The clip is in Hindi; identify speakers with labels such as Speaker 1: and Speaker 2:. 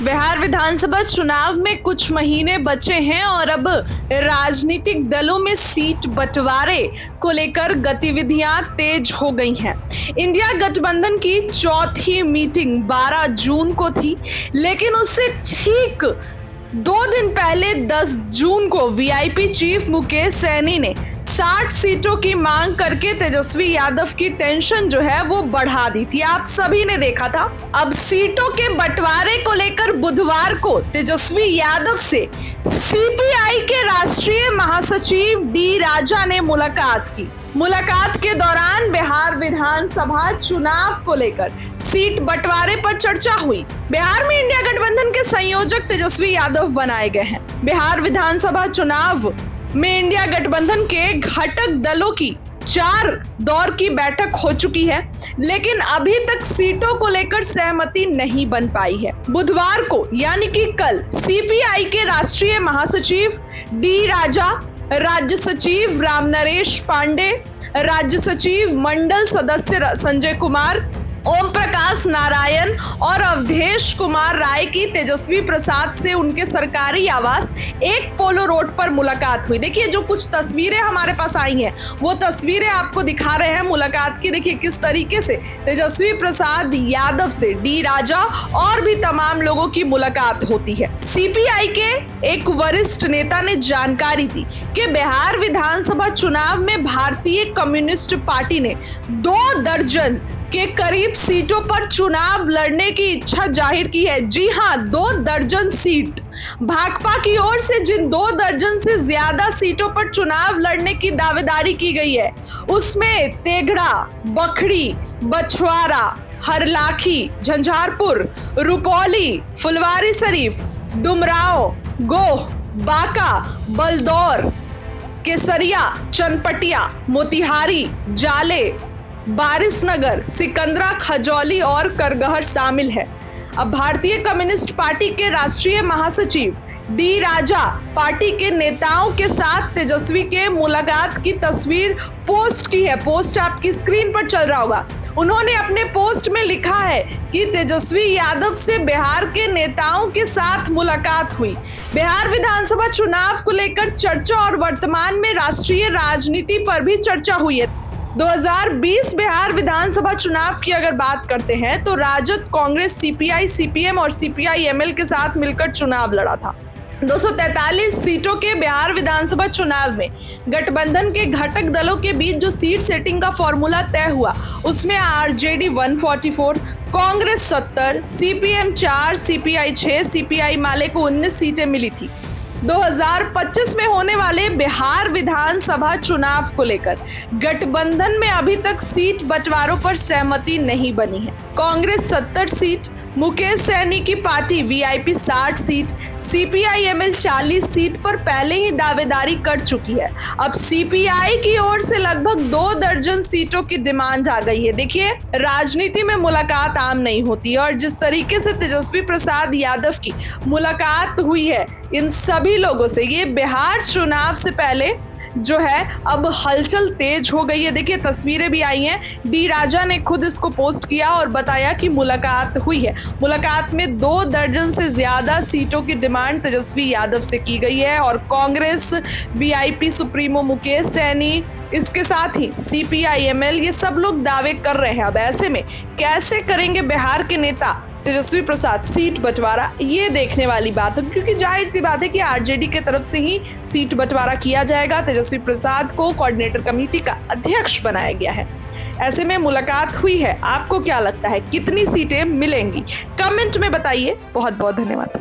Speaker 1: बिहार विधानसभा चुनाव में कुछ महीने बचे हैं और अब राजनीतिक दलों में सीट बंटवारे को लेकर गतिविधियां तेज हो गई हैं। इंडिया गठबंधन की चौथी मीटिंग 12 जून को थी, लेकिन उससे ठीक 2 दिन पहले 10 जून को वीआईपी चीफ मुकेश सहनी ने 60 सीटों की मांग करके तेजस्वी यादव की टेंशन जो है वो बढ़ा दी थी। आप सभी ने देखा था। अब सीटों के बंटवारे को लेकर बुधवार को तेजस्वी यादव से सीपीआई के राष्ट्रीय महासचिव डी राजा ने मुलाकात की। मुलाकात के दौरान बिहार विधानसभा चुनाव को लेकर सीट बंटवारे पर चर्चा हुई। बिहार में इंडिया गठबंधन के संयोजक तेजस्वी यादव बनाए गए हैं। बिहार विधानसभा चुनाव में इंडिया गठबंधन के घटक दलों की 4 दौर की बैठक हो चुकी है, लेकिन अभी तक सीटों को लेकर सहमति नहीं बन पाई है। बुधवार को यानी कि कल सीपीआई के राष्ट्रीय महासचिव डी राजा, राज्य सचिव रामनरेश पांडे, राज्य सचिव मंडल सदस्य संजय कुमार, ओम प्रकाश नारायण और अवधेश कुमार राय की तेजस्वी प्रसाद से उनके सरकारी आवास एक पोलो रोड पर मुलाकात हुई। देखिए, जो कुछ तस्वीरें हमारे पास आई हैं वो तस्वीरें आपको दिखा रहे हैं मुलाकात की। देखिए किस तरीके से तेजस्वी प्रसाद यादव से डी राजा और भी तमाम लोगों की मुलाकात होती है। सीपीआई के एक वरिष्ठ नेता ने जानकारी दी कि बिहार विधानसभा चुनाव में भारतीय कम्युनिस्ट पार्टी ने 2 दर्जन के करीब सीटों पर चुनाव लड़ने की इच्छा जाहिर की है। जी हां, 2 दर्जन सीट। भाकपा की ओर से जिन 2 दर्जन से ज्यादा सीटों पर चुनाव लड़ने की दावेदारी की गई है, उसमें तेघड़ा, बखरी, बछवाड़ा, हरलाखी, झंझारपुर, रुपौली, फुलवारीशरीफ, डुमरांव, गोह, बांका, बलदौर, केसरिया, चनपटिया, मोतिहारी, जाले, बारिसनगर, सिकंदरा, खजौली और करगहर शामिल है। अब भारतीय कम्युनिस्ट पार्टी के राष्ट्रीय महासचिव डी राजा पार्टी के नेताओं के साथ तेजस्वी के मुलाकात की तस्वीर पोस्ट की है। पोस्ट आपकी स्क्रीन पर चल रहा होगा। उन्होंने अपने पोस्ट में लिखा है कि तेजस्वी यादव से बिहार के नेताओं के साथ मुलाकात हुई। बिहार विधानसभा चुनाव को लेकर चर्चा और वर्तमान में राष्ट्रीय राजनीति पर भी चर्चा हुई है। 2020 बिहार विधानसभा चुनाव की अगर बात करते हैं तो राजद, कांग्रेस, सीपीआई, सीपीएम और सीपीआई-एमएल के साथ मिलकर चुनाव लड़ा था। 243 सीटों के बिहार विधानसभा चुनाव में गठबंधन के घटक दलों के बीच जो सीट सेटिंग का फॉर्मूला तय हुआ, उसमें RJD 144, Congress 70, CPM 4, CPI 6, CPI Male को 19 सीटें मिली थी। 2025 में होने वाले बिहार विधानसभा चुनाव को लेकर गठबंधन में अभी तक सीट बंटवारों पर सहमति नहीं बनी है। कांग्रेस 70 सीट, मुकेश सहनी की party VIP 60 seat, CPI-ML 40 seat पर पहले ही दावेदारी कर चुकी है। अब सीपीआई की ओर से लगभग 2 दर्जन सीटों की डिमांड आ गई है। देखिए, राजनीति में मुलाकात आम नहीं होती और जिस तरीके से तेजस्वी प्रसाद यादव की मुलाकात हुई है इन सभी लोगों से, ये बिहार चुनाव से पहले जो है अब हलचल तेज हो गई है। देखिए, तस्वीरें भी आई हैं। डी राजा ने खुद इसको पोस्ट किया और बताया कि मुलाकात हुई है। मुलाकात में 2 दर्जन से ज्यादा सीटों की डिमांड तेजस्वी यादव से की गई है और कांग्रेस, वीआईपी सुप्रीमो मुकेश सहनी, इसके साथ ही सीपीआई-एमएल, ये सब लोग दावे कर रहे हैं। अब ऐसे में कैसे करेंगे बिहार के नेता तेजस्वी प्रसाद सीट बंटवारा, ये देखने वाली बात है, क्योंकि जाहिर सी बात है कि आरजेडी के तरफ से ही सीट बंटवारा किया जाएगा। तेजस्वी प्रसाद को कोऑर्डिनेटर कमेटी का अध्यक्ष बनाया गया है। ऐसे में मुलाकात हुई है। आपको क्या लगता है, कितनी सीटें मिलेंगी? कमेंट में बताइए। बहुत बहुत धन्यवाद।